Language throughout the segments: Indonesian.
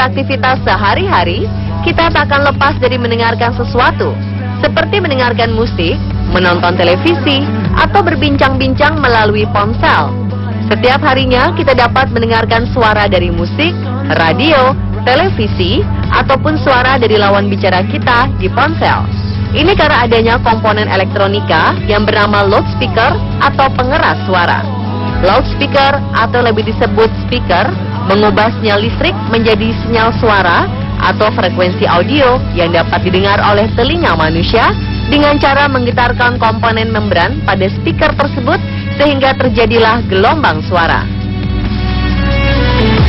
beraktivitas sehari-hari, kita tak akan lepas dari mendengarkan sesuatu, seperti mendengarkan musik, menonton televisi, atau berbincang-bincang melalui ponsel. Setiap harinya kita dapat mendengarkan suara dari musik, radio, televisi, ataupun suara dari lawan bicara kita di ponsel. Ini karena adanya komponen elektronika yang bernama loudspeaker atau pengeras suara. Loudspeaker atau lebih disebut speaker mengubah sinyal listrik menjadi sinyal suara atau frekuensi audio yang dapat didengar oleh telinga manusia dengan cara menggetarkan komponen membran pada speaker tersebut sehingga terjadilah gelombang suara.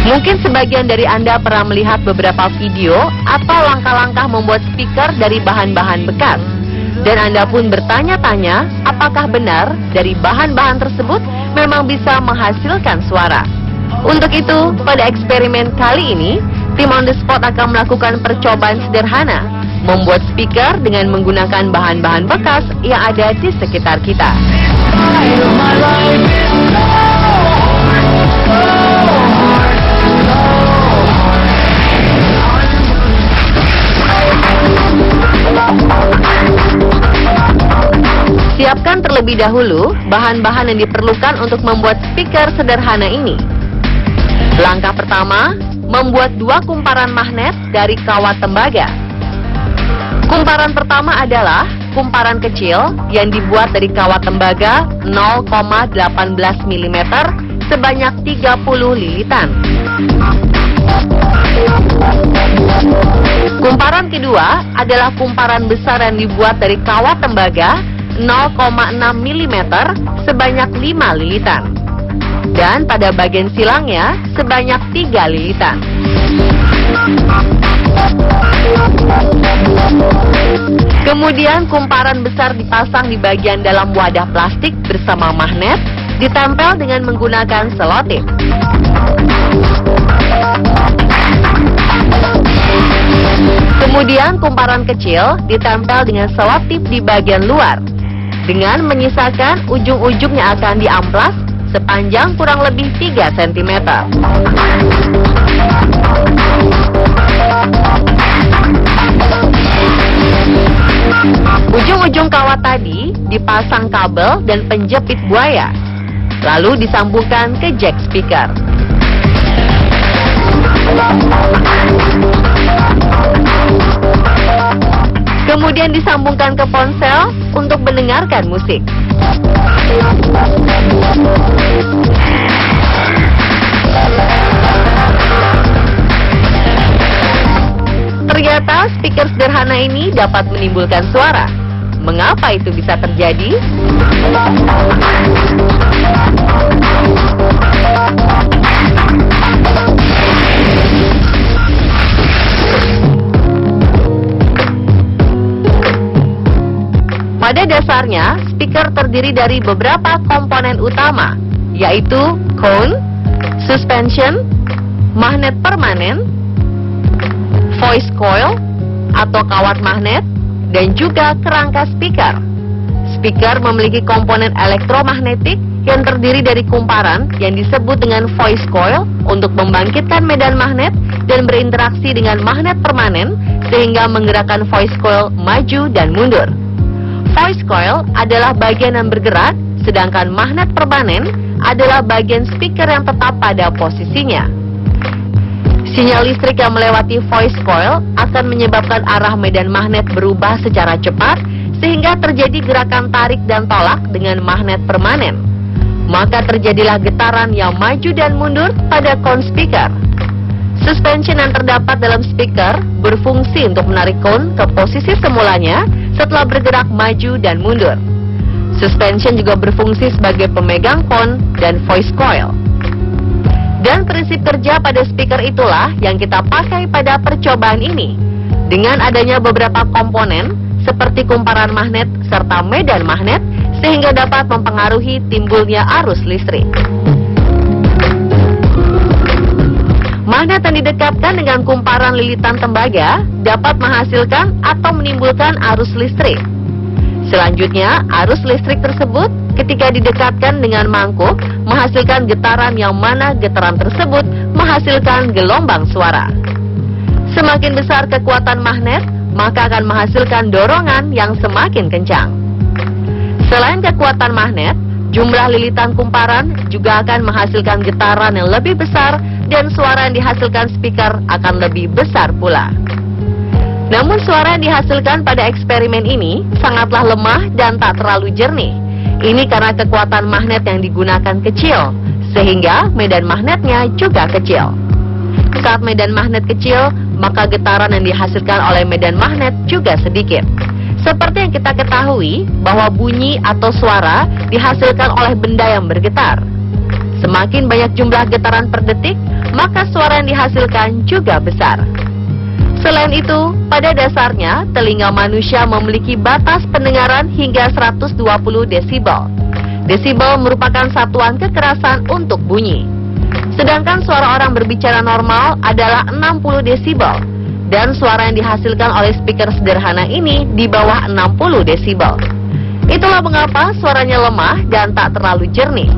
Mungkin sebagian dari Anda pernah melihat beberapa video atau langkah-langkah membuat speaker dari bahan-bahan bekas. Dan Anda pun bertanya-tanya apakah benar dari bahan-bahan tersebut memang bisa menghasilkan suara. Untuk itu, pada eksperimen kali ini, tim On The Spot akan melakukan percobaan sederhana, membuat speaker dengan menggunakan bahan-bahan bekas yang ada di sekitar kita. Siapkan terlebih dahulu bahan-bahan yang diperlukan untuk membuat speaker sederhana ini. Langkah pertama, membuat 2 kumparan magnet dari kawat tembaga. Kumparan pertama adalah kumparan kecil yang dibuat dari kawat tembaga 0,18 mm sebanyak 30 lilitan. Kumparan kedua adalah kumparan besar yang dibuat dari kawat tembaga 0,6 mm sebanyak 5 lilitan. Dan pada bagian silangnya sebanyak 3 lilitan. Kemudian kumparan besar dipasang di bagian dalam wadah plastik bersama magnet, ditempel dengan menggunakan selotip. Kemudian kumparan kecil ditempel dengan selotip di bagian luar, dengan menyisakan ujung-ujungnya akan diamplas sepanjang kurang lebih 3 cm. Ujung-ujung kawat tadi dipasang kabel dan penjepit buaya, lalu disambungkan ke jack speaker. Kemudian disambungkan ke ponsel untuk mendengarkan musik. Ternyata speaker sederhana ini dapat menimbulkan suara. Mengapa itu bisa terjadi? Pada dasarnya, speaker terdiri dari beberapa komponen utama, yaitu cone, suspension, magnet permanen, voice coil atau kawat magnet, dan juga kerangka speaker. Speaker memiliki komponen elektromagnetik yang terdiri dari kumparan yang disebut dengan voice coil untuk membangkitkan medan magnet dan berinteraksi dengan magnet permanen sehingga menggerakkan voice coil maju dan mundur. Voice coil adalah bagian yang bergerak, sedangkan magnet permanen adalah bagian speaker yang tetap pada posisinya. Sinyal listrik yang melewati voice coil akan menyebabkan arah medan magnet berubah secara cepat sehingga terjadi gerakan tarik dan tolak dengan magnet permanen. Maka terjadilah getaran yang maju dan mundur pada cone speaker. Suspension yang terdapat dalam speaker berfungsi untuk menarik cone ke posisi semulanya setelah bergerak maju dan mundur. Suspension juga berfungsi sebagai pemegang cone dan voice coil. Dan prinsip kerja pada speaker itulah yang kita pakai pada percobaan ini. Dengan adanya beberapa komponen seperti kumparan magnet serta medan magnet sehingga dapat mempengaruhi timbulnya arus listrik. Magnet yang didekatkan dengan kumparan lilitan tembaga dapat menghasilkan atau menimbulkan arus listrik. Selanjutnya, arus listrik tersebut ketika didekatkan dengan mangkuk menghasilkan getaran yang mana getaran tersebut menghasilkan gelombang suara. Semakin besar kekuatan magnet, maka akan menghasilkan dorongan yang semakin kencang. Selain kekuatan magnet, jumlah lilitan kumparan juga akan menghasilkan getaran yang lebih besar dan suara yang dihasilkan speaker akan lebih besar pula. Namun suara yang dihasilkan pada eksperimen ini sangatlah lemah dan tak terlalu jernih. Ini karena kekuatan magnet yang digunakan kecil, sehingga medan magnetnya juga kecil. Saat medan magnet kecil, maka getaran yang dihasilkan oleh medan magnet juga sedikit. Seperti yang kita ketahui bahwa bunyi atau suara dihasilkan oleh benda yang bergetar. Semakin banyak jumlah getaran per detik, maka suara yang dihasilkan juga besar. Selain itu, pada dasarnya telinga manusia memiliki batas pendengaran hingga 120 desibel. Desibel merupakan satuan kekerasan untuk bunyi. Sedangkan suara orang berbicara normal adalah 60 desibel. Dan suara yang dihasilkan oleh speaker sederhana ini di bawah 60 desibel. Itulah mengapa suaranya lemah dan tak terlalu jernih.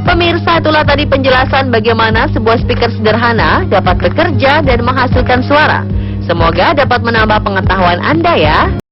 Pemirsa, itulah tadi penjelasan bagaimana sebuah speaker sederhana dapat bekerja dan menghasilkan suara. Semoga dapat menambah pengetahuan Anda ya.